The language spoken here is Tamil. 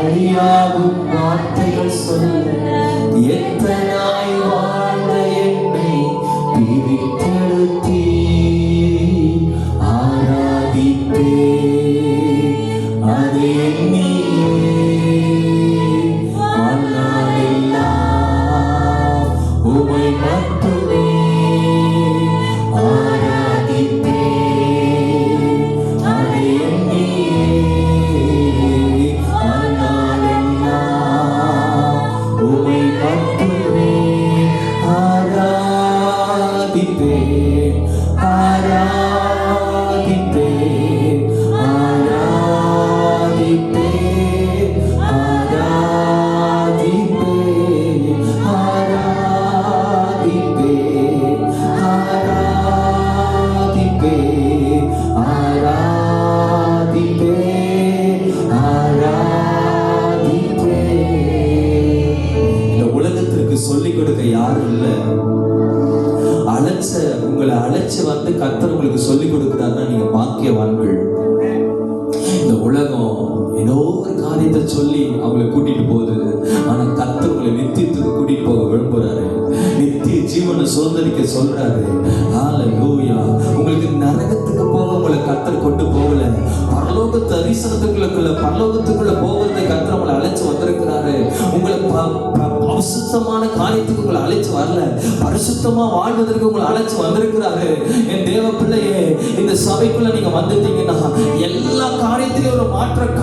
வழியாகும் வார்த்தைகள் சொல்ல எத்தனாய் வாழ்ந்த என்னை பிரித்தெடுத்தீ. ஆராதிப்பே அது எண்ணியே வாழ்நாளெல்லாம் உமை மட்டுமே. ஆராதிப்பே அது எண்ணியே வாழ்நாளெல்லாம் உமை மட்டுமே. ஆராதிப்பே ஆராதிப்பே ஆராதிப்பே ஆராதிப்பே ஆராதிப்பே ஆராதிப்பே ஆராதிப்பே ஆராதிப்பே. இந்த உலகத்திற்கு சொல்லிக் கொடுக்க யாரும் இல்லை. உங்களை அழைச்சு வந்து கர்த்தர் உங்களுக்கு சொல்லிக் கொடுக்கிறாருன்னா நீங்க பாக்கியவான்கள். இந்த உலகம் ஏதோ ஒரு காரியத்தை சொல்லி அவங்களை கூட்டிட்டு போகுது. ஆனா கர்த்தர் உங்களை நித்தியத்துக்கு கூட்டிட்டு போக விரும்புறாரு. நித்திய ஜீவனை சுதந்திரிக்க சொல்றாரு. ஹல்லேலூயா. உங்களுக்கு நரகத்துக்கு போக உங்களை கர்த்தர் கொண்டு போகல. பரலோக பரலோகத்துக்குள்ள போகிறதை கர்த்தர் உங்களை அழைச்சு வந்திருக்கிறாரு. உங்களை பரிசுத்தமான காரியத்துக்கு உங்களை அழைச்சு வரல, பரிசுத்தமா வாழ்வதற்கு உங்களை அழைச்சு வந்திருக்கிறாரு. என் தேவ பிள்ளையே, இந்த சபைக்குள்ள நீங்க வந்துட்டீங்கன்னா எல்லா காரியத்திலையும் ஒரு மாற்றம்